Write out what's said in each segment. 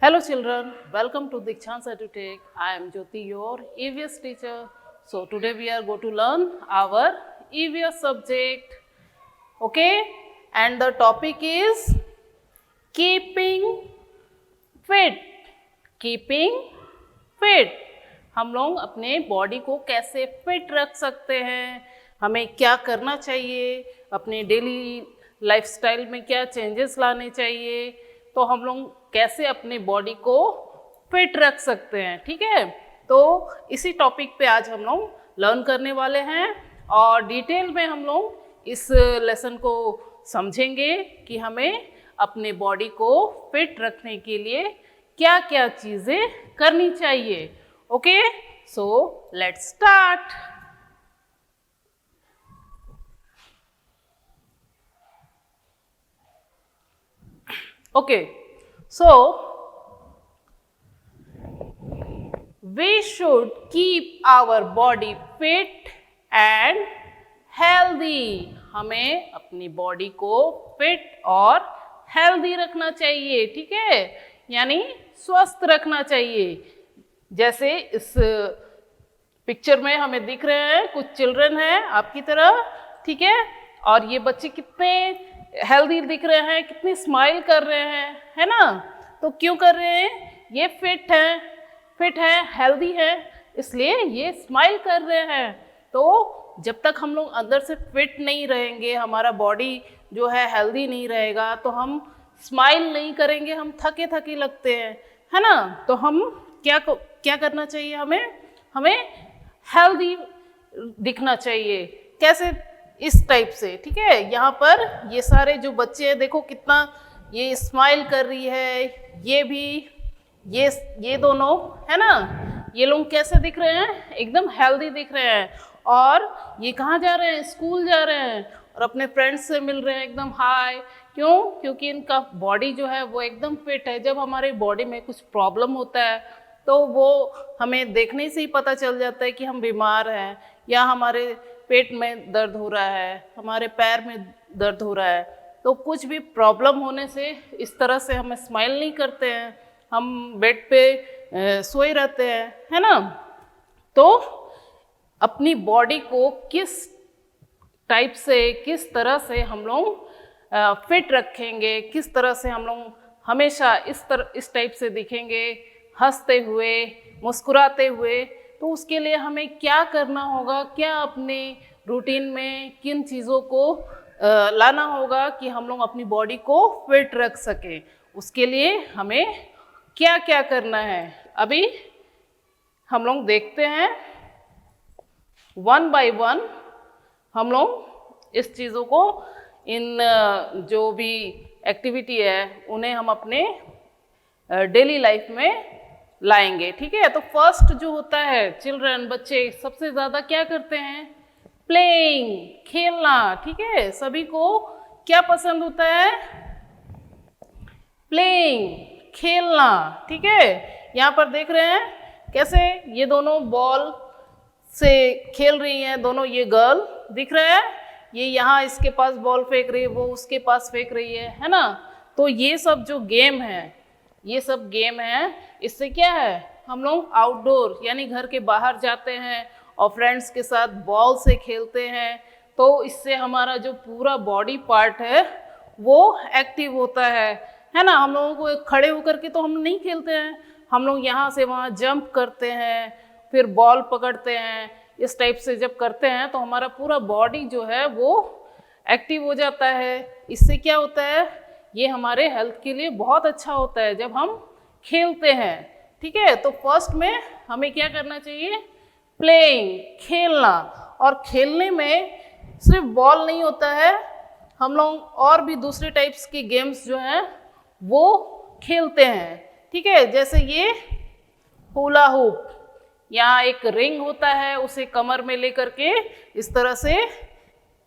Hello children, welcome to Dikshant EduTech. I am Jyoti, your EVS teacher. So today we are going to learn our EVS subject. Okay, and the topic is keeping fit. Keeping fit. हम लोग अपने body को कैसे fit रख सकते हैं, हमें क्या करना चाहिए, अपने डेली लाइफस्टाइल में क्या चेंजेस लाने चाहिए, तो हम लोग कैसे अपने बॉडी को फिट रख सकते हैं। ठीक है, तो इसी टॉपिक पे आज हम लोग लर्न करने वाले हैं और डिटेल में हम लोग इस लेसन को समझेंगे कि हमें अपने बॉडी को फिट रखने के लिए क्या क्या चीज़ें करनी चाहिए। Okay, so let's start. Okay, so we should keep our body fit and healthy. हमें अपनी बॉडी को फिट और हेल्दी रखना चाहिए। ठीक है, यानी स्वस्थ रखना चाहिए। जैसे इस पिक्चर में हमें दिख रहे हैं कुछ चिल्ड्रन हैं आपकी तरह। ठीक है, और ये बच्चे कितने हेल्दी दिख रहे हैं, कितनी स्माइल कर रहे हैं, है ना। तो क्यों कर रहे हैं? ये फिट है, हेल्दी है, इसलिए ये स्माइल कर रहे हैं। तो जब तक हम लोग अंदर से फिट नहीं रहेंगे, हमारा बॉडी जो है हेल्दी नहीं रहेगा, तो हम स्माइल नहीं करेंगे, हम थके थके लगते हैं, है ना। तो हम क्या करना चाहिए, हमें हेल्दी दिखना चाहिए। कैसे? इस टाइप से। ठीक है, यहाँ पर ये सारे जो बच्चे हैं देखो कितना ये स्माइल कर रही है, ये भी, ये दोनों, है ना। ये लोग कैसे दिख रहे हैं? एकदम हेल्दी दिख रहे हैं। और ये कहाँ जा रहे हैं? स्कूल जा रहे हैं और अपने फ्रेंड्स से मिल रहे हैं एकदम हाय। क्यों? क्योंकि इनका बॉडी जो है वो एकदम फिट है। जब हमारे बॉडी में कुछ प्रॉब्लम होता है तो वो हमें देखने से ही पता चल जाता है कि हम बीमार हैं, या हमारे पेट में दर्द हो रहा है, हमारे पैर में दर्द हो रहा है। तो कुछ भी प्रॉब्लम होने से इस तरह से हमें स्माइल नहीं करते हैं, हम बेड पे सोए रहते हैं, है ना। तो अपनी बॉडी को किस टाइप से, किस तरह से हम लोग फिट रखेंगे, किस तरह से हम लोग हमेशा इस टाइप से दिखेंगे, हंसते हुए, मुस्कुराते हुए, तो उसके लिए हमें क्या करना होगा, क्या अपने रूटीन में किन चीज़ों को लाना होगा कि हम लोग अपनी बॉडी को फिट रख सकें। उसके लिए हमें क्या क्या करना है, अभी हम लोग देखते हैं। वन बाय वन हम लोग इस चीज़ों को, इन जो भी एक्टिविटी है उन्हें हम अपने डेली लाइफ में लाएंगे। ठीक है, तो फर्स्ट जो होता है, चिल्ड्रन, बच्चे सबसे ज़्यादा क्या करते हैं? प्लेइंग, खेलना। ठीक है, सभी को क्या पसंद होता है? प्लेइंग, खेलना। ठीक है, यहाँ पर देख रहे हैं कैसे ये दोनों बॉल से खेल रही हैं। दोनों ये गर्ल दिख रहे हैं, ये यहाँ इसके पास बॉल फेंक रही है, वो उसके पास फेंक रही है ना। तो ये सब जो गेम है, ये सब गेम है, इससे क्या है, हम लोग आउटडोर यानी घर के बाहर जाते हैं और फ्रेंड्स के साथ बॉल से खेलते हैं। तो इससे हमारा जो पूरा बॉडी पार्ट है वो एक्टिव होता है ना। हम लोगों को खड़े होकर के तो हम नहीं खेलते हैं, हम लोग यहाँ से वहाँ जंप करते हैं, फिर बॉल पकड़ते हैं। इस टाइप से जब करते हैं तो हमारा पूरा बॉडी जो है वो एक्टिव हो जाता है। इससे क्या होता है, ये हमारे हेल्थ के लिए बहुत अच्छा होता है जब हम खेलते हैं। ठीक है, तो फर्स्ट में हमें क्या करना चाहिए? प्लेइंग, खेलना। और खेलने में सिर्फ बॉल नहीं होता है, हम लोग और भी दूसरे टाइप्स की गेम्स जो हैं वो खेलते हैं। ठीक है, जैसे ये हुला हुप, यहाँ एक रिंग होता है, उसे कमर में लेकर के इस तरह से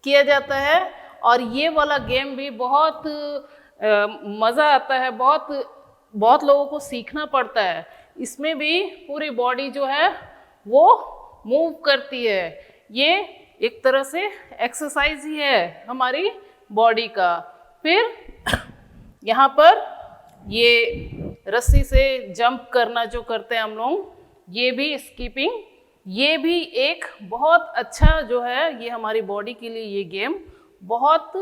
किया जाता है। और ये वाला गेम भी बहुत मज़ा आता है, बहुत लोगों को सीखना पड़ता है। इसमें भी पूरी बॉडी जो है वो मूव करती है। ये एक तरह से एक्सरसाइज ही है हमारी बॉडी का। फिर यहाँ पर ये रस्सी से जंप करना जो करते हैं हम लोग, ये भी स्कीपिंग, ये भी एक बहुत अच्छा जो है, ये हमारी बॉडी के लिए ये गेम बहुत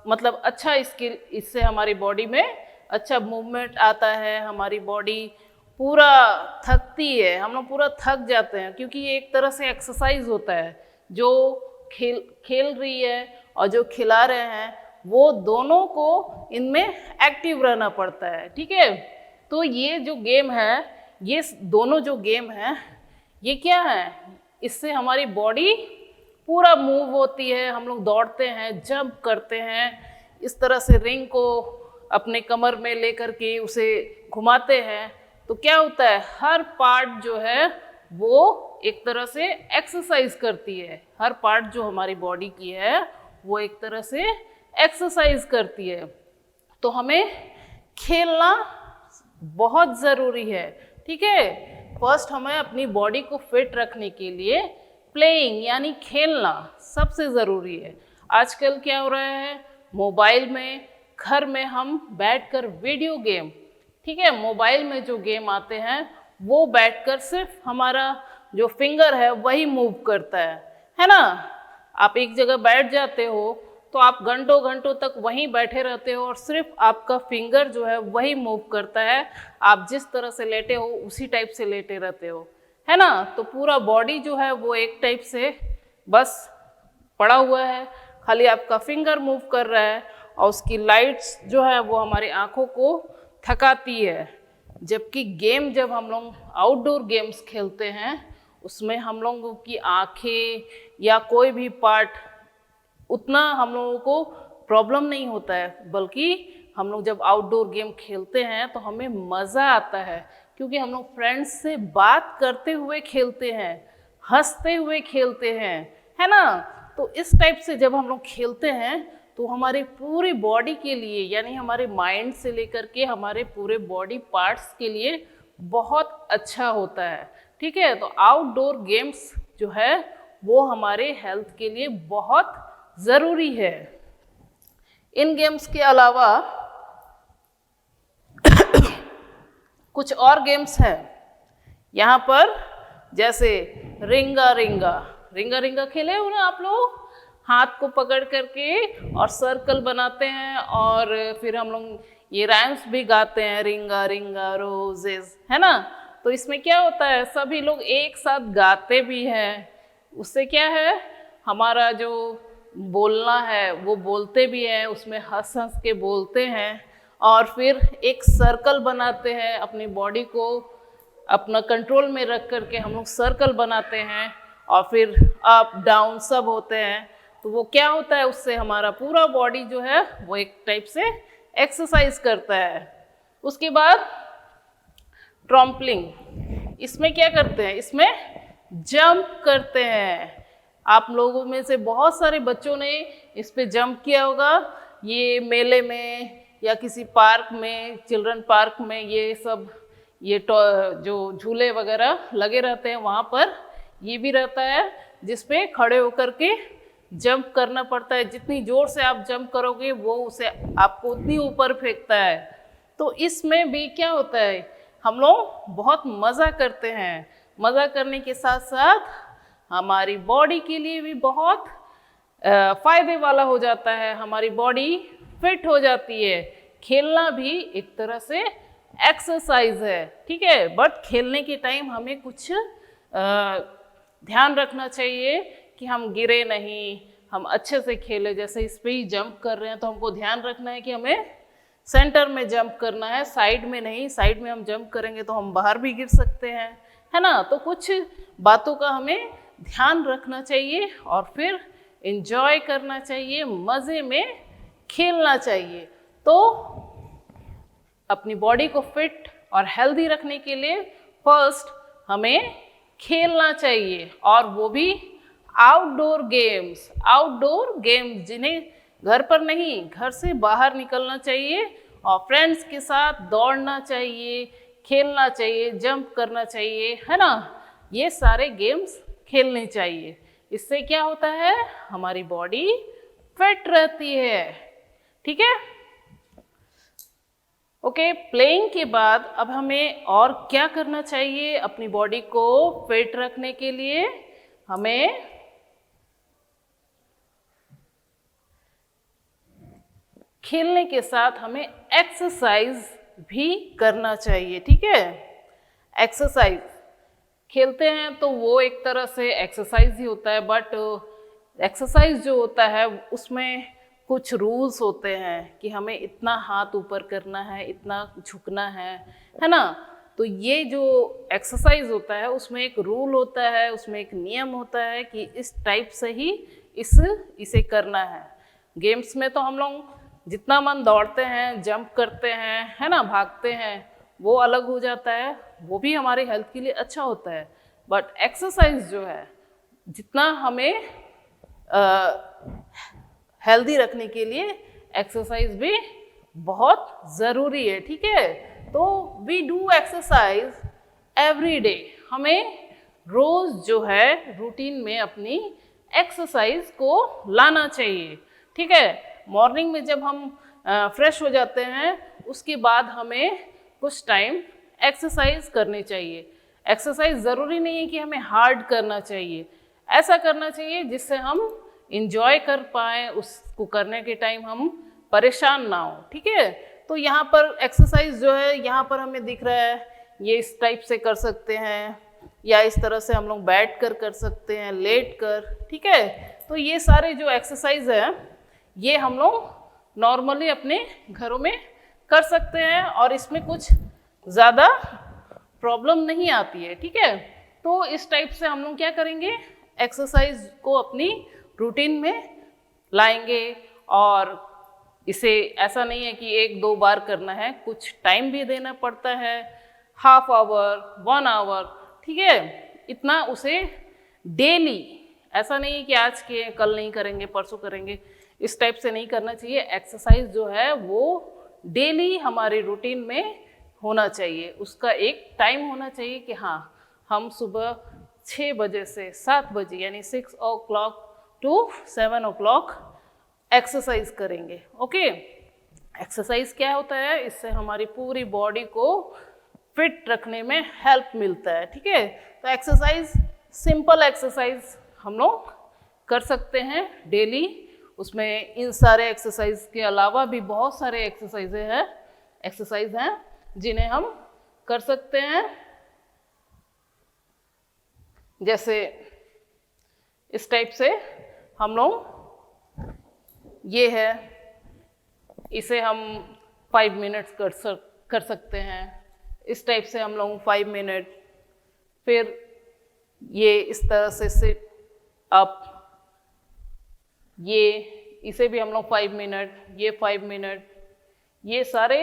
मतलब अच्छा, इससे हमारी बॉडी में अच्छा मूवमेंट आता है, हमारी बॉडी पूरा थकती है, हम लोग पूरा थक जाते हैं, क्योंकि ये एक तरह से एक्सरसाइज होता है। जो खेल रही है और जो खिला रहे हैं, वो दोनों को इनमें एक्टिव रहना पड़ता है, ठीक है। तो ये जो गेम है, ये दोनों जो गेम है, ये क्या है, इससे हमारी बॉडी पूरा मूव होती है, हम लोग दौड़ते हैं, जंप करते हैं, इस तरह से रिंग को अपने कमर में लेकर के उसे घुमाते हैं। तो क्या होता है, हर पार्ट जो है वो एक तरह से एक्सरसाइज करती है, हर पार्ट जो हमारी बॉडी की है वो एक तरह से एक्सरसाइज करती है। तो हमें खेलना बहुत ज़रूरी है, ठीक है। फर्स्ट हमें अपनी बॉडी को फिट रखने के लिए प्लेइंग यानी खेलना सबसे ज़रूरी है। आजकल क्या हो रहा है, मोबाइल में घर में हम बैठकर वीडियो गेम, ठीक है, मोबाइल में जो गेम आते हैं वो बैठकर सिर्फ हमारा जो फिंगर है वही मूव करता है ना। आप एक जगह बैठ जाते हो तो आप घंटों घंटों तक वहीं बैठे रहते हो और सिर्फ आपका फिंगर जो है वही मूव करता है, आप जिस तरह से लेटे हो उसी टाइप से लेटे रहते हो, है ना। तो पूरा बॉडी जो है वो एक टाइप से बस पड़ा हुआ है, खाली आपका फिंगर मूव कर रहा है, और उसकी लाइट्स जो है वो हमारी आँखों को थकाती है। जबकि गेम जब हम लोग आउटडोर गेम्स खेलते हैं, उसमें हम लोगों की आँखें या कोई भी पार्ट उतना हम लोगों को प्रॉब्लम नहीं होता है, बल्कि हम लोग जब आउटडोर गेम खेलते हैं तो हमें मज़ा आता है, क्योंकि हम लोग फ्रेंड्स से बात करते हुए खेलते हैं, हंसते हुए खेलते हैं, है ना। तो इस टाइप से जब हम लोग खेलते हैं तो हमारे पूरी बॉडी के लिए, यानी हमारे माइंड से लेकर के हमारे पूरे बॉडी पार्ट्स के लिए बहुत अच्छा होता है, ठीक है। तो आउटडोर गेम्स जो है वो हमारे हेल्थ के लिए बहुत ज़रूरी है। इन गेम्स के अलावा कुछ और गेम्स हैं यहाँ पर, जैसे रिंगा रिंगा। रिंगा रिंगा खेले हो ना आप लोग, हाथ को पकड़ करके और सर्कल बनाते हैं, और फिर हम लोग ये राइम्स भी गाते हैं, रिंगा रिंगा रोजेस, है ना। तो इसमें क्या होता है, सभी लोग एक साथ गाते भी हैं, उससे क्या है, हमारा जो बोलना है वो बोलते भी हैं, उसमें हंस हंस के बोलते हैं, और फिर एक सर्कल बनाते हैं, अपनी बॉडी को अपना कंट्रोल में रख करके हम लोग सर्कल बनाते हैं, और फिर अप डाउन सब होते हैं। तो वो क्या होता है, उससे हमारा पूरा बॉडी जो है वो एक टाइप से एक्सरसाइज करता है। उसके बाद ट्रम्पलिंग, इसमें क्या करते हैं, इसमें जंप करते हैं। आप लोगों में से बहुत सारे बच्चों ने इस पे जंप किया होगा, ये मेले में या किसी पार्क में, चिल्ड्रन पार्क में, ये सब ये जो झूले वगैरह लगे रहते हैं वहाँ पर ये भी रहता है, जिस पे खड़े होकर के जंप करना पड़ता है। जितनी ज़ोर से आप जंप करोगे वो उसे आपको उतनी ऊपर फेंकता है। तो इसमें भी क्या होता है, हम लोग बहुत मज़ा करते हैं, मज़ा करने के साथ साथ हमारी बॉडी के लिए भी बहुत फ़ायदे वाला हो जाता है, हमारी बॉडी फिट हो जाती है। खेलना भी एक तरह से एक्सरसाइज है, ठीक है। बट खेलने के टाइम हमें कुछ ध्यान रखना चाहिए कि हम गिरे नहीं, हम अच्छे से खेलें। जैसे इस पे ही जंप कर रहे हैं तो हमको ध्यान रखना है कि हमें सेंटर में जंप करना है, साइड में नहीं। साइड में हम जंप करेंगे तो हम बाहर भी गिर सकते हैं, है ना। तो कुछ बातों का हमें ध्यान रखना चाहिए और फिर एंजॉय करना चाहिए, मज़े में खेलना चाहिए। तो अपनी बॉडी को फिट और हेल्दी रखने के लिए फर्स्ट हमें खेलना चाहिए, और वो भी आउटडोर गेम्स जिन्हें घर पर नहीं, घर से बाहर निकलना चाहिए और फ्रेंड्स के साथ दौड़ना चाहिए, खेलना चाहिए, जंप करना चाहिए, है ना। ये सारे गेम्स खेलने चाहिए। इससे क्या होता है, हमारी बॉडी फिट रहती है, ठीक है। ओके, प्लेइंग के बाद अब हमें और क्या करना चाहिए अपनी बॉडी को फिट रखने के लिए? हमें खेलने के साथ हमें एक्सरसाइज भी करना चाहिए, ठीक है? एक्सरसाइज, खेलते हैं तो वो एक तरह से एक्सरसाइज ही होता है, बट एक्सरसाइज जो होता है उसमें कुछ रूल्स होते हैं कि हमें इतना हाथ ऊपर करना है, इतना झुकना है ना? तो ये जो एक्सरसाइज होता है उसमें एक रूल होता है, उसमें एक नियम होता है कि इस टाइप से ही इसे करना है। गेम्स में तो हम लोग जितना मन दौड़ते हैं, जंप करते हैं, है ना, भागते हैं, वो अलग हो जाता है, वो भी हमारी हेल्थ के लिए अच्छा होता है। बट एक्सरसाइज जो है, जितना हमें हेल्दी रखने के लिए एक्सरसाइज भी बहुत ज़रूरी है, ठीक है? तो we do exercise every day. हमें रोज़ जो है रूटीन में अपनी एक्सरसाइज को लाना चाहिए, ठीक है? मॉर्निंग में जब हम फ्रेश हो जाते हैं उसके बाद हमें कुछ टाइम एक्सरसाइज करनी चाहिए। एक्सरसाइज ज़रूरी नहीं है कि हमें हार्ड करना चाहिए, ऐसा करना चाहिए जिससे हम इंजॉय कर पाएँ, उसको करने के टाइम हम परेशान ना हो, ठीक है? तो यहाँ पर एक्सरसाइज जो है यहाँ पर हमें दिख रहा है, ये इस टाइप से कर सकते हैं या इस तरह से हम लोग बैठ कर सकते हैं, लेट कर, ठीक है? तो ये सारे जो एक्सरसाइज है ये हम लोग नॉर्मली अपने घरों में कर सकते हैं और इसमें कुछ ज़्यादा प्रॉब्लम नहीं आती है, ठीक है? तो इस टाइप से हम लोग क्या करेंगे, एक्सरसाइज को अपनी रूटीन में लाएंगे। और इसे ऐसा नहीं है कि 1-2 बार करना है, कुछ टाइम भी देना पड़ता है, हाफ आवर, 1 आवर, ठीक है? इतना उसे डेली, ऐसा नहीं है कि आज के कल नहीं करेंगे, परसों करेंगे, इस टाइप से नहीं करना चाहिए। एक्सरसाइज जो है वो डेली हमारी रूटीन में होना चाहिए, उसका एक टाइम होना चाहिए कि हाँ, हम सुबह 6 बजे से 7 बजे यानी 6 o'clock to 7 o'clock एक्सरसाइज करेंगे, ओके? एक्सरसाइज क्या होता है, इससे हमारी पूरी बॉडी को फिट रखने में हेल्प मिलता है, ठीक है? तो एक्सरसाइज, सिंपल एक्सरसाइज हम लोग कर सकते हैं डेली। उसमें इन सारे एक्सरसाइज के अलावा भी बहुत सारे एक्सरसाइज हैं जिन्हें हम कर सकते हैं, जैसे इस टाइप से हम लोग, ये है, इसे हम 5 मिनट्स कर सकते हैं, इस टाइप से हम लोग 5 मिनट, फिर ये इस तरह से सिट अप, ये इसे भी हम लोग 5 मिनट, ये 5 मिनट, ये सारे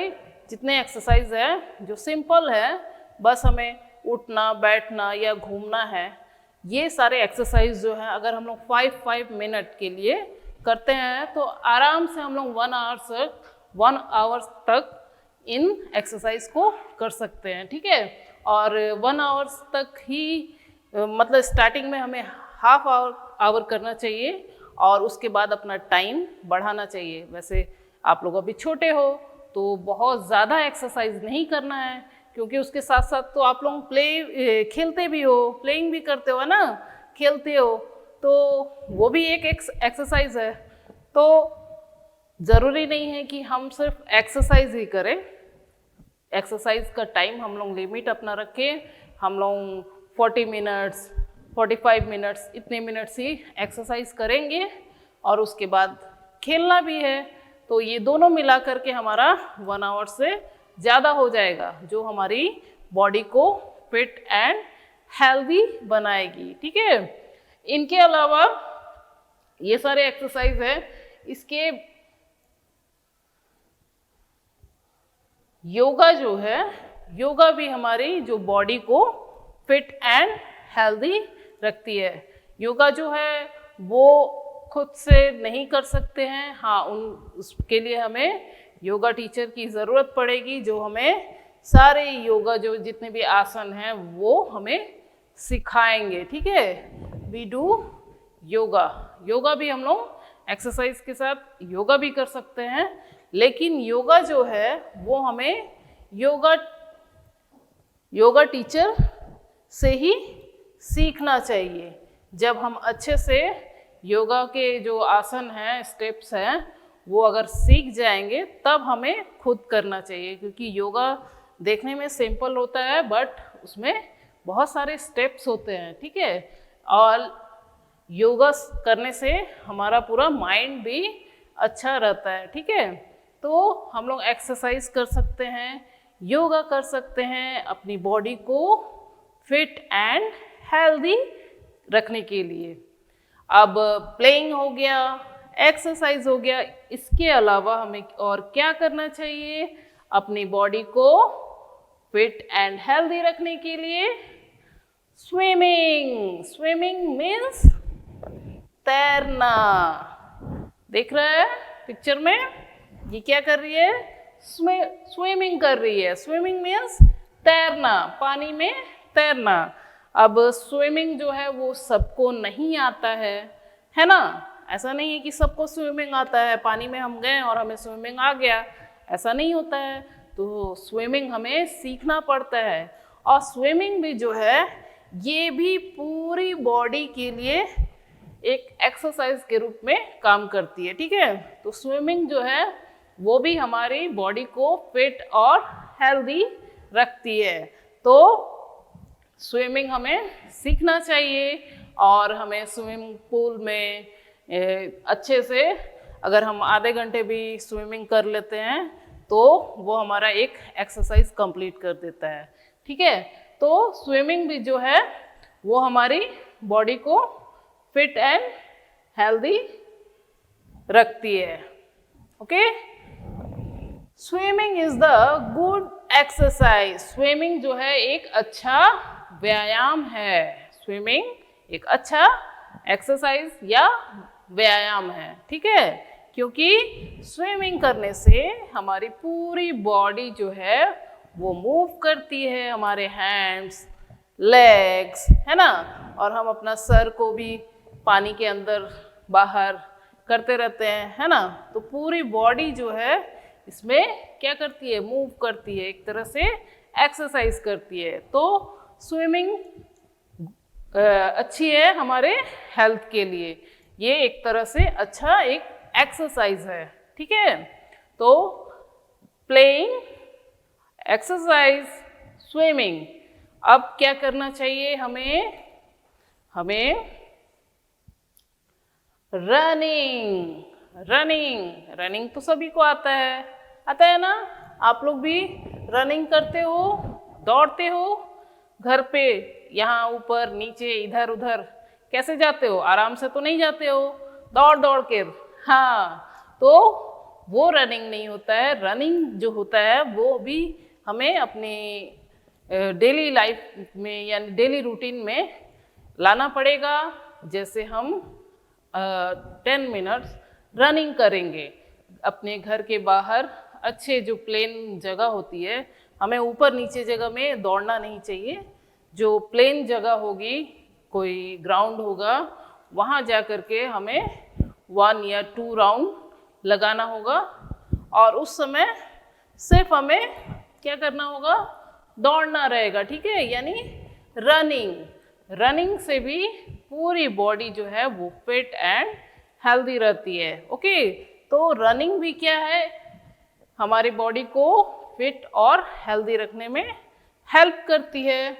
जितने एक्सरसाइज है जो सिंपल है, बस हमें उठना, बैठना या घूमना है, ये सारे एक्सरसाइज जो है अगर हम लोग 5 मिनट के लिए करते हैं तो आराम से हम लोग 1 आवर तक इन एक्सरसाइज को कर सकते हैं, ठीक है? और 1 आवर्स तक ही मतलब स्टार्टिंग में हमें हाफ आवर करना चाहिए और उसके बाद अपना टाइम बढ़ाना चाहिए। वैसे आप लोग अभी छोटे हो तो बहुत ज़्यादा एक्सरसाइज नहीं करना है, क्योंकि उसके साथ साथ तो आप लोग खेलते भी हो, प्लेइंग भी करते हो ना, खेलते हो, तो वो भी एक एक्सरसाइज है। तो ज़रूरी नहीं है कि हम सिर्फ एक्सरसाइज ही करें, एक्सरसाइज का टाइम हम लोग लिमिट अपना रखें, हम लोग 40 मिनट्स, 45 मिनट्स, इतने मिनट्स ही एक्सरसाइज करेंगे और उसके बाद खेलना भी है, तो ये दोनों मिला करके हमारा 1 आवर से ज़्यादा हो जाएगा, जो हमारी बॉडी को फिट एंड हेल्दी बनाएगी, ठीक है? इनके अलावा ये सारे एक्सरसाइज है, इसके योगा जो है, योगा भी हमारी जो बॉडी को फिट एंड हेल्दी रखती है। योगा जो है वो खुद से नहीं कर सकते हैं, हाँ, उसके लिए हमें योगा टीचर की ज़रूरत पड़ेगी, जो हमें सारे योगा जो जितने भी आसन हैं वो हमें सिखाएंगे, ठीक है? वी डू योगा, योगा भी हम लोग एक्सरसाइज के साथ योगा भी कर सकते हैं, लेकिन योगा जो है वो हमें योगा टीचर से ही सीखना चाहिए। जब हम अच्छे से योगा के जो आसन हैं, स्टेप्स हैं, वो अगर सीख जाएंगे तब हमें खुद करना चाहिए, क्योंकि योगा देखने में सिंपल होता है बट उसमें बहुत सारे स्टेप्स होते हैं, ठीक है। और योगा करने से हमारा पूरा माइंड भी अच्छा रहता है, ठीक है। तो हम लोग एक्सरसाइज कर सकते हैं, योगा कर सकते हैं अपनी बॉडी को फिट एंड हेल्दी रखने के लिए। अब प्लेइंग हो गया, एक्सरसाइज हो गया, इसके अलावा हमें और क्या करना चाहिए अपनी बॉडी को फिट एंड हेल्दी रखने के लिए? स्विमिंग। स्विमिंग मीन्स तैरना। देख रहा है पिक्चर में, ये क्या कर रही है? स्विमिंग कर रही है। स्विमिंग मीन्स तैरना, पानी में तैरना। अब स्विमिंग जो है वो सबको नहीं आता है ना। ऐसा नहीं है कि सबको स्विमिंग आता है, पानी में हम गए और हमें स्विमिंग आ गया, ऐसा नहीं होता है। तो स्विमिंग हमें सीखना पड़ता है। और स्विमिंग भी जो है ये भी पूरी बॉडी के लिए एक एक्सरसाइज के रूप में काम करती है, ठीक है। तो स्विमिंग जो है वो भी हमारी बॉडी को फिट और हेल्दी रखती है। तो स्विमिंग हमें सीखना चाहिए और हमें स्विमिंग पूल में अच्छे से अगर हम आधे घंटे भी स्विमिंग कर लेते हैं तो वो हमारा एक एक्सरसाइज कंप्लीट कर देता है, ठीक है। तो स्विमिंग भी जो है वो हमारी बॉडी को फिट एंड हेल्दी रखती है, okay. Swimming is the good exercise. Swimming जो है एक अच्छा व्यायाम है। स्विमिंग एक अच्छा एक्सरसाइज या व्यायाम है, ठीक है। क्योंकि स्विमिंग करने से हमारी पूरी बॉडी जो है वो मूव करती है, हमारे हैंड्स, लेग्स, है ना। और हम अपना सर को भी पानी के अंदर बाहर करते रहते हैं, है ना। तो पूरी बॉडी जो है इसमें क्या करती है? मूव करती है, एक तरह से एक्सरसाइज करती है। तो स्विमिंग अच्छी है हमारे हेल्थ के लिए, ये एक तरह से अच्छा एक एक्सरसाइज है, ठीक है। तो प्लेइंग, एक्सरसाइज, स्विमिंग। अब क्या करना चाहिए हमें? रनिंग तो सभी को आता है ना। आप लोग भी रनिंग करते हो, दौड़ते हो घर पे, यहाँ ऊपर नीचे इधर उधर कैसे जाते हो? आराम से तो नहीं जाते हो, दौड़ दौड़ के। हाँ, तो वो रनिंग नहीं होता है। रनिंग जो होता है वो भी हमें अपनी डेली लाइफ में यानी डेली रूटीन में लाना पड़ेगा। जैसे हम 10 मिनट्स रनिंग करेंगे अपने घर के बाहर, अच्छे जो प्लेन जगह होती है, हमें ऊपर नीचे जगह में दौड़ना नहीं चाहिए। जो प्लेन जगह होगी, कोई ग्राउंड होगा, वहाँ जा कर के हमें 1 या 2 राउंड लगाना होगा। और उस समय सिर्फ हमें क्या करना होगा? दौड़ना रहेगा, ठीक है। यानी रनिंग से भी पूरी बॉडी जो है वो फिट एंड हेल्दी रहती है, ओके। तो रनिंग भी क्या है? हमारी बॉडी को फिट और हेल्दी रखने में हेल्प करती है।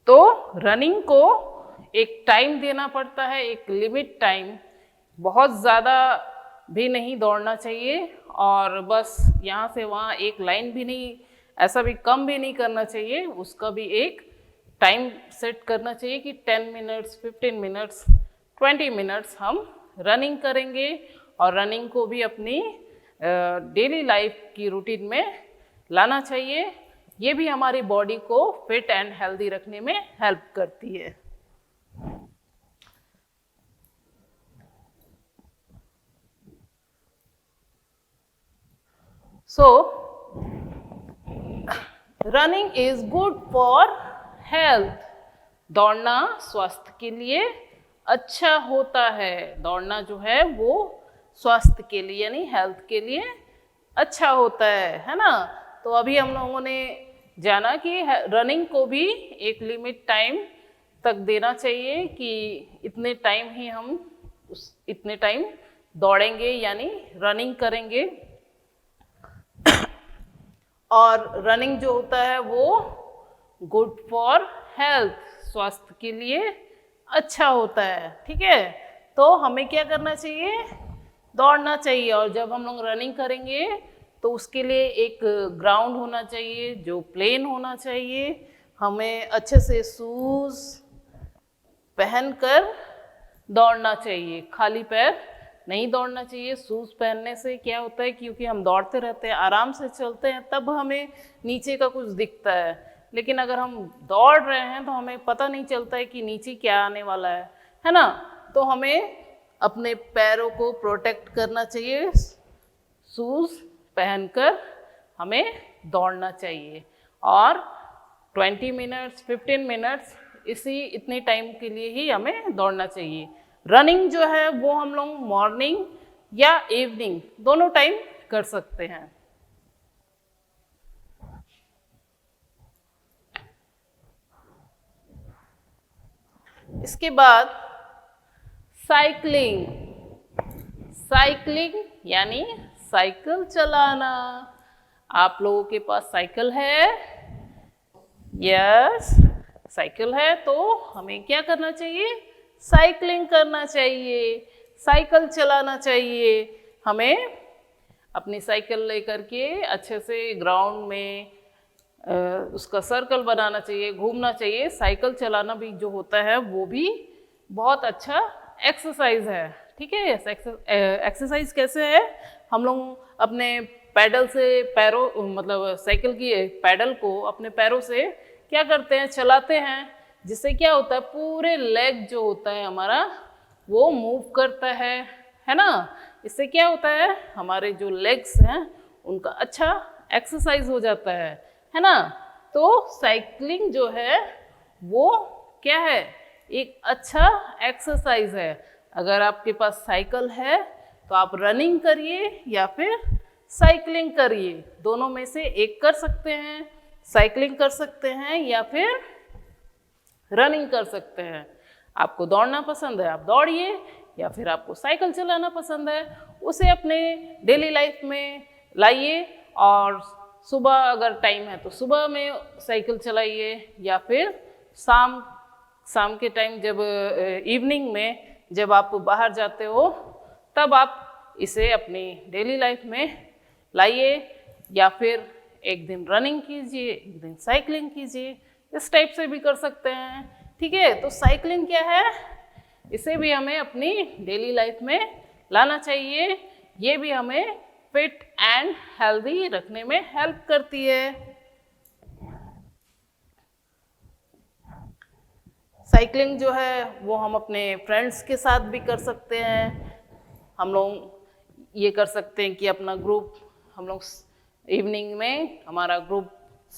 तो रनिंग को एक टाइम देना पड़ता है, एक लिमिट टाइम। बहुत ज़्यादा भी नहीं दौड़ना चाहिए और बस यहाँ से वहाँ एक लाइन भी नहीं, ऐसा भी कम भी नहीं करना चाहिए। उसका भी एक टाइम सेट करना चाहिए कि 10 मिनट्स, 15 मिनट्स, 20 मिनट्स हम रनिंग करेंगे। और रनिंग को भी अपनी डेली लाइफ की रूटीन में लाना चाहिए। ये भी हमारी बॉडी को फिट एंड हेल्दी रखने में हेल्प करती है। So, running is good for health. दौड़ना स्वास्थ्य के लिए अच्छा होता है। दौड़ना जो है वो स्वास्थ्य के लिए यानी हेल्थ के लिए अच्छा होता है ना। तो अभी हम लोगों ने जाना कि रनिंग को भी एक लिमिट टाइम तक देना चाहिए कि इतने टाइम ही हम इतने टाइम दौड़ेंगे यानी रनिंग करेंगे। और रनिंग जो होता है वो गुड फॉर हेल्थ, स्वास्थ्य के लिए अच्छा होता है, ठीक है। तो हमें क्या करना चाहिए, दौड़ना चाहिए। और जब हम लोग रनिंग करेंगे तो उसके लिए एक ग्राउंड होना चाहिए जो प्लेन होना चाहिए। हमें अच्छे से शूज पहनकर दौड़ना चाहिए, खाली पैर नहीं दौड़ना चाहिए। शूज पहनने से क्या होता है, क्योंकि हम दौड़ते रहते हैं, आराम से चलते हैं, तब हमें नीचे का कुछ दिखता है। लेकिन अगर हम दौड़ रहे हैं तो हमें पता नहीं चलता है कि नीचे क्या आने वाला है ना। तो हमें अपने पैरों को प्रोटेक्ट करना चाहिए, शूज पहनकर हमें दौड़ना चाहिए। और 20 मिनट्स 15 मिनट्स इतने टाइम के लिए ही हमें दौड़ना चाहिए। रनिंग जो है वो हम लोग मॉर्निंग या इवनिंग दोनों टाइम कर सकते हैं। इसके बाद साइकिलिंग। साइकिलिंग यानी साइकिल चलाना। आप लोगों के पास साइकिल है? यस, साइकिल है तो हमें क्या करना चाहिए, साइकिलिंग करना चाहिए, साइकिल चलाना चाहिए। हमें अपनी साइकिल लेकर के अच्छे से ग्राउंड में उसका सर्कल बनाना चाहिए, घूमना चाहिए। साइकिल चलाना भी जो होता है वो भी बहुत अच्छा एक्सरसाइज है, ठीक है। एक्सरसाइज कैसे है, हम लोग अपने पैडल से पैरों मतलब साइकिल की पैडल को अपने पैरों से क्या करते हैं, चलाते हैं, जिससे क्या होता है पूरे लेग जो होता है हमारा वो मूव करता है ना। इससे क्या होता है, हमारे जो लेग्स हैं उनका अच्छा एक्सरसाइज हो जाता है ना। तो साइकिलिंग जो है वो क्या है, एक अच्छा एक्सरसाइज है। अगर आपके पास साइकिल है तो आप रनिंग करिए या फिर साइकिलिंग करिए, दोनों में से एक कर सकते हैं। साइकिलिंग कर सकते हैं या फिर रनिंग कर सकते हैं। आपको दौड़ना पसंद है आप दौड़िए, या फिर आपको साइकिल चलाना पसंद है उसे अपने डेली लाइफ में लाइए। और सुबह अगर टाइम है तो सुबह में साइकिल चलाइए, या फिर शाम के टाइम जब इवनिंग में जब आप बाहर जाते हो तब आप इसे अपनी डेली लाइफ में लाइए। या फिर एक दिन रनिंग कीजिए, एक दिन साइकिलिंग कीजिए, इस टाइप से भी कर सकते हैं, ठीक है। तो साइकिलिंग क्या है, इसे भी हमें अपनी डेली लाइफ में लाना चाहिए। ये भी हमें फिट एंड हेल्दी रखने में हेल्प करती है। साइकिलिंग जो है वो हम अपने फ्रेंड्स के साथ भी कर सकते हैं। हम लोग ये कर सकते हैं कि अपना ग्रुप, हम लोग इवनिंग में हमारा ग्रुप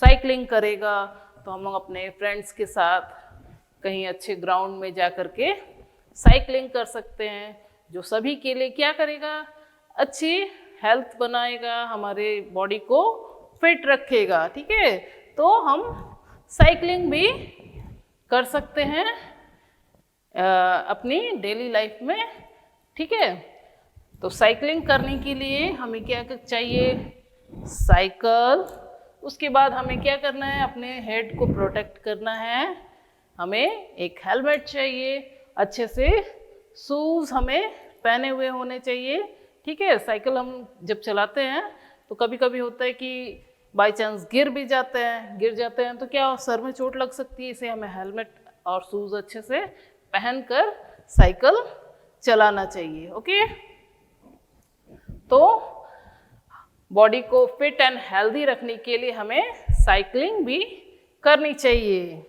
साइकिलिंग करेगा तो हम लोग अपने फ्रेंड्स के साथ कहीं अच्छे ग्राउंड में जा कर के साइकिलिंग कर सकते हैं, जो सभी के लिए क्या करेगा, अच्छी हेल्थ बनाएगा, हमारे बॉडी को फिट रखेगा, ठीक है। तो हम साइकिलिंग भी कर सकते हैं अपनी डेली लाइफ में, ठीक है। तो साइकिलिंग करने के लिए हमें क्या चाहिए, साइकिल। उसके बाद हमें क्या करना है, अपने हेड को प्रोटेक्ट करना है, हमें एक हेलमेट चाहिए, अच्छे से शूज हमें पहने हुए होने चाहिए, ठीक है। साइकिल हम जब चलाते हैं तो कभी कभी होता है कि बाय चांस गिर जाते हैं तो क्या सर में चोट लग सकती है। इसे हमें हेलमेट और शूज अच्छे से पहनकर साइकिल चलाना चाहिए, ओके। तो बॉडी को फिट एंड हेल्दी रखने के लिए हमें साइकिलिंग भी करनी चाहिए।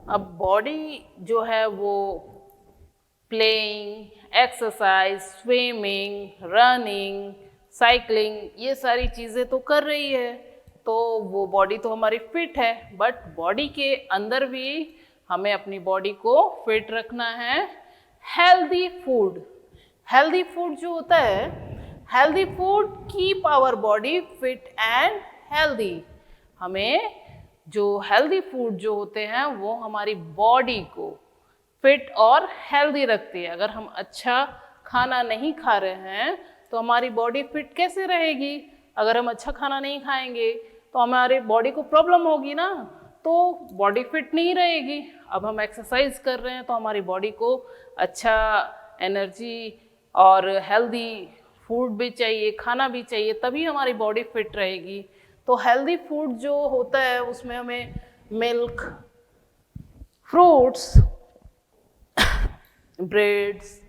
अब बॉडी जो है वो playing, exercise, swimming, running, cycling, ये सारी चीज़ें तो कर रही है, तो वो बॉडी तो हमारी फिट है। बट बॉडी के अंदर भी हमें अपनी बॉडी को फिट रखना है। हेल्दी फूड, हेल्दी फूड जो होता है, healthy food keep our body fit and healthy. हमें जो हेल्दी फूड जो होते हैं वो हमारी बॉडी को फिट और हेल्दी रखती है। अगर हम अच्छा खाना नहीं खा रहे हैं तो हमारी बॉडी फिट कैसे रहेगी? अगर हम अच्छा खाना नहीं खाएंगे तो हमारी बॉडी को प्रॉब्लम होगी ना, तो बॉडी फिट नहीं रहेगी। अब हम एक्सरसाइज कर रहे हैं तो हमारी बॉडी को अच्छा एनर्जी और हेल्दी फूड भी चाहिए, खाना भी चाहिए, तभी हमारी बॉडी फिट रहेगी। तो हेल्दी फूड जो होता है उसमें हमें milk, fruits, breads,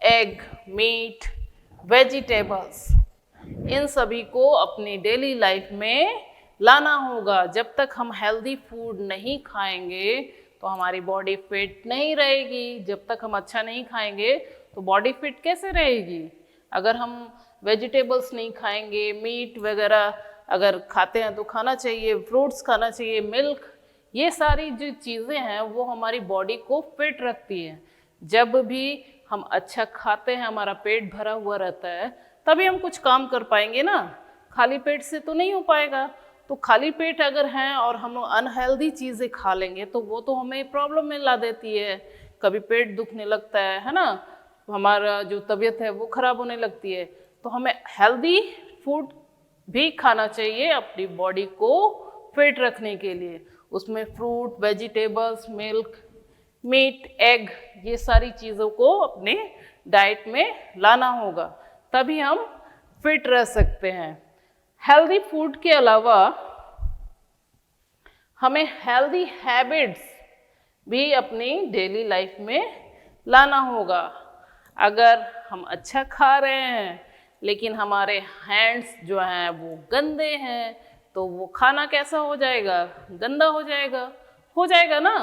egg, meat, vegetables, इन सभी को अपनी डेली लाइफ में लाना होगा। जब तक हम हेल्दी फूड नहीं खाएंगे तो हमारी बॉडी फिट नहीं रहेगी। जब तक हम अच्छा नहीं खाएंगे तो बॉडी फिट कैसे रहेगी? अगर हम वेजिटेबल्स नहीं खाएंगे, मीट वगैरह अगर खाते हैं तो खाना चाहिए, फ्रूट्स खाना चाहिए, मिल्क, ये सारी जो चीज़ें हैं वो हमारी बॉडी को फिट रखती हैं। जब भी हम अच्छा खाते हैं, हमारा पेट भरा हुआ रहता है, तभी हम कुछ काम कर पाएंगे ना। खाली पेट से तो नहीं हो पाएगा। तो खाली पेट अगर हैं और हम अनहेल्दी चीज़ें खा लेंगे तो वो तो हमें प्रॉब्लम में ला देती है। कभी पेट दुखने लगता है ना, हमारा जो तबीयत है वो ख़राब होने लगती है। तो हमें हेल्दी फूड भी खाना चाहिए अपनी बॉडी को फिट रखने के लिए। उसमें fruit, vegetables, milk, meat, egg, ये सारी चीज़ों को अपने डाइट में लाना होगा, तभी हम फिट रह सकते हैं। हेल्दी फूड के अलावा हमें हेल्दी हैबिट्स भी अपनी डेली लाइफ में लाना होगा। अगर हम अच्छा खा रहे हैं लेकिन हमारे हैंड्स जो हैं वो गंदे हैं तो वो खाना कैसा हो जाएगा? गंदा हो जाएगा ना।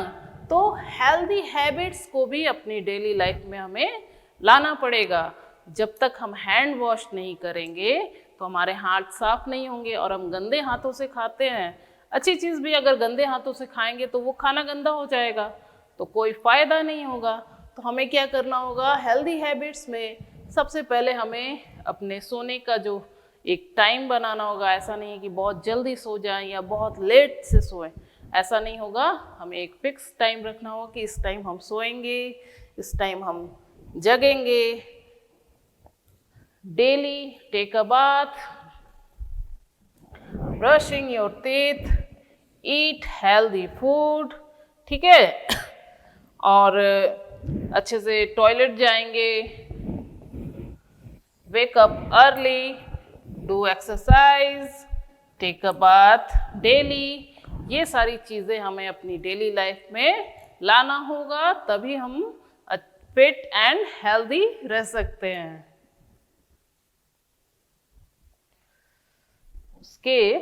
तो हेल्दी हैबिट्स को भी अपनी डेली लाइफ में हमें लाना पड़ेगा। जब तक हम हैंड वॉश नहीं करेंगे तो हमारे हाथ साफ नहीं होंगे और हम गंदे हाथों से खाते हैं। अच्छी चीज़ भी अगर गंदे हाथों से खाएंगे तो वो खाना गंदा हो जाएगा, तो कोई फ़ायदा नहीं होगा। तो हमें क्या करना होगा? हेल्दी हैबिट्स में सबसे पहले हमें अपने सोने का जो एक टाइम बनाना होगा। ऐसा नहीं है कि बहुत जल्दी सो जाएं या बहुत लेट से सोएं, ऐसा नहीं होगा। हमें एक फिक्स टाइम रखना होगा कि इस टाइम हम सोएंगे, इस टाइम हम जगेंगे। Daily take a bath, brushing your teeth, eat healthy food, ठीक है, और अच्छे से टॉयलेट जाएंगे, wake up early, do exercise, take a bath daily. ये सारी चीज़ें हमें अपनी डेली लाइफ में लाना होगा, तभी हम फिट एंड हेल्दी रह सकते हैं। उसके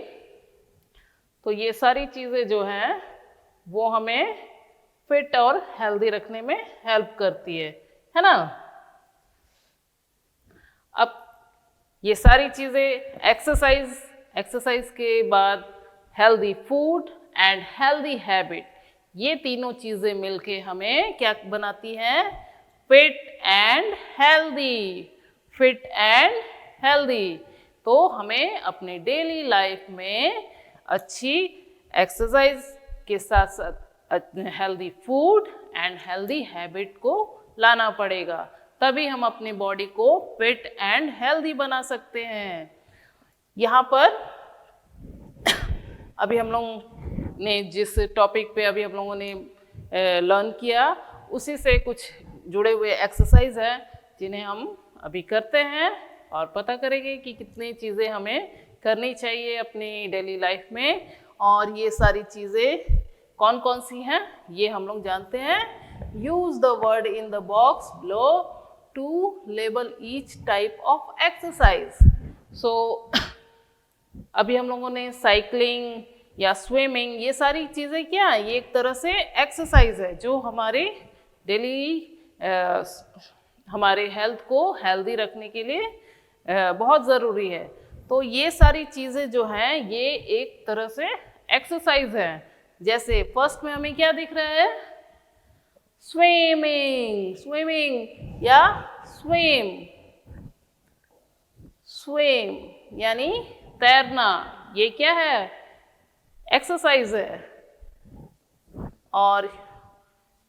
तो ये सारी चीज़ें जो हैं वो हमें फिट और हेल्दी रखने में हेल्प करती है ना। अब ये सारी चीज़ें एक्सरसाइज के बाद healthy food and healthy habit, ये तीनों चीज़ें मिलके हमें क्या बनाती हैं? Fit and healthy. तो हमें अपने डेली लाइफ में अच्छी एक्सरसाइज के साथ साथ healthy food and healthy habit को लाना पड़ेगा, तभी हम अपनी बॉडी को फिट एंड हेल्दी बना सकते हैं। यहाँ पर अभी हम लोग ने जिस टॉपिक पे अभी हम लोगों ने लर्न किया, उसी से कुछ जुड़े हुए एक्सरसाइज हैं जिन्हें हम अभी करते हैं और पता करेंगे कि कितनी चीज़ें हमें करनी चाहिए अपनी डेली लाइफ में। और ये सारी चीज़ें कौन कौन सी हैं ये हम लोग जानते हैं। Use the word in the box below to label each type of exercise. So अभी हम लोगों ने साइकिलिंग या स्विमिंग, ये सारी चीज़ें क्या है? ये एक तरह से एक्सरसाइज है जो हमारे डेली हमारे हेल्थ को हेल्दी रखने के लिए बहुत ज़रूरी है। तो ये सारी चीज़ें जो हैं ये एक तरह से एक्सरसाइज है जैसे फर्स्ट में हमें क्या दिख रहा है, स्विमिंग, स्विमिंग या स्विम, स्विम यानी तैरना, ये क्या है, एक्सरसाइज है। और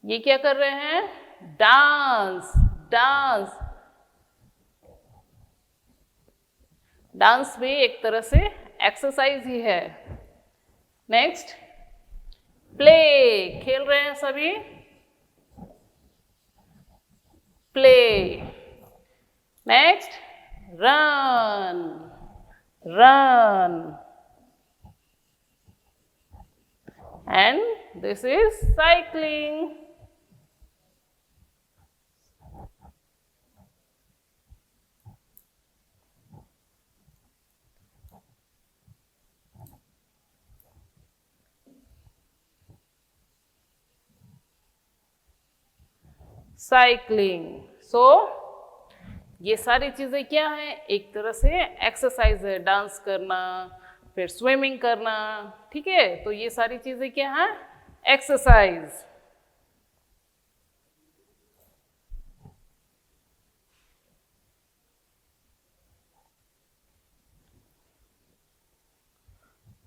ये क्या कर रहे हैं, डांस, डांस, डांस भी एक तरह से एक्सरसाइज ही है। नेक्स्ट, प्ले, खेल रहे हैं सभी, play. Next, run, run, and this is cycling. Cycling. So ये सारी चीज़ें क्या है, एक तरह से एक्सरसाइज है, डांस करना, फिर स्विमिंग करना, ठीक है। तो ये सारी चीज़ें क्या है, एक्सरसाइज।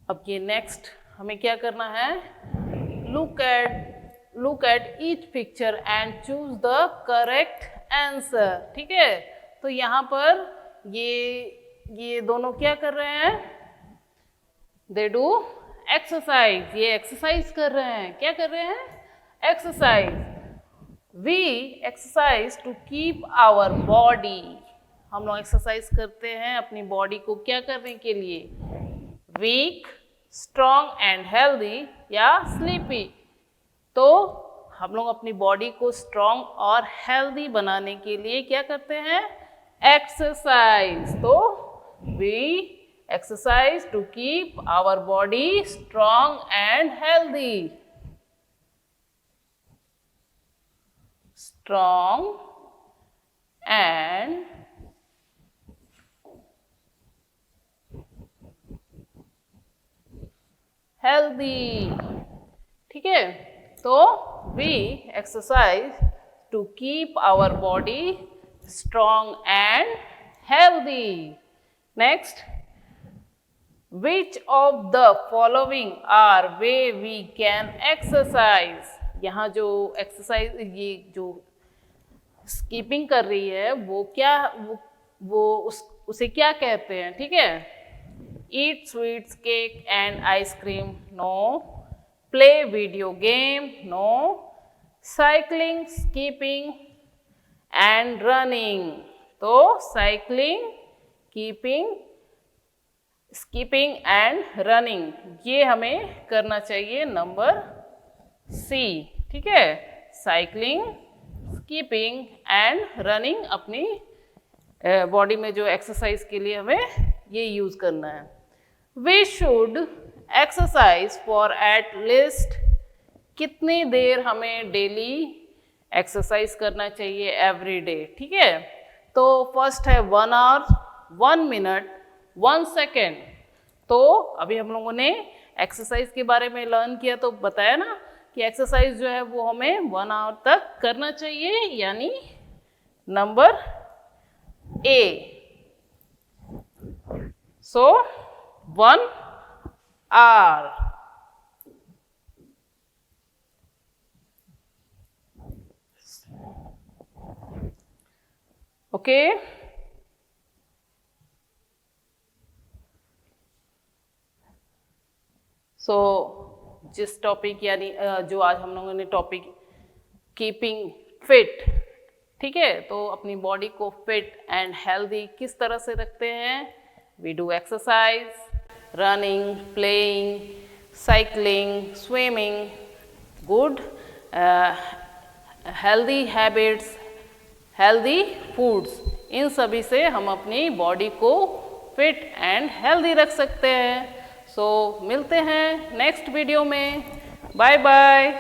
अब ये नेक्स्ट हमें क्या करना है, look at each picture and choose the correct answer, ठीक है। तो यहाँ पर ये दोनों क्या कर रहे हैं, दे डू एक्सरसाइज, ये एक्सरसाइज कर रहे हैं, क्या कर रहे हैं, exercise. We exercise to keep our body, हम लोग एक्सरसाइज करते हैं अपनी बॉडी को क्या करने के लिए, वीक, स्ट्रॉन्ग एंड हेल्दी या स्लीपी। तो हम लोग अपनी बॉडी को स्ट्रॉन्ग और हेल्दी बनाने के लिए क्या करते हैं, एक्सरसाइज। तो we exercise to keep our body strong and healthy, strong and healthy, ठीक है। तो we exercise to keep our body strong and healthy. Next, which of the following are way we can exercise. यहाँ जो exercise, ये जो skipping कर रही है वो क्या, उसे क्या कहते हैं, ठीक है। Eat sweets, cake and ice cream, no. Play video game, no. Cycling, skipping and running. तो cycling, skipping and running, ये हमें करना चाहिए नंबर सी, ठीक है। साइकिलिंग, स्कीपिंग एंड रनिंग अपनी बॉडी में जो एक्सरसाइज के लिए हमें ये यूज करना है। We should exercise for at least, कितनी देर हमें डेली एक्सरसाइज करना चाहिए, एवरी डे, ठीक है। तो फर्स्ट है 1 आवर, 1 मिनट, 1 सेकेंड। तो अभी हम लोगों ने एक्सरसाइज के बारे में लर्न किया, तो बताया ना कि एक्सरसाइज जो है वो हमें 1 आवर तक करना चाहिए, यानी number A. So 1 hour. Okay. So जिस टॉपिक यानी जो आज हम लोगों ने टॉपिक कीपिंग फिट, ठीक है। तो अपनी बॉडी को फिट एंड हेल्दी किस तरह से रखते हैं, we do exercise, running, playing, cycling, swimming, good healthy habits, healthy foods, इन सभी से हम अपनी बॉडी को फिट एंड हेल्दी रख सकते हैं। सो मिलते हैं नेक्स्ट वीडियो में, बाय बाय।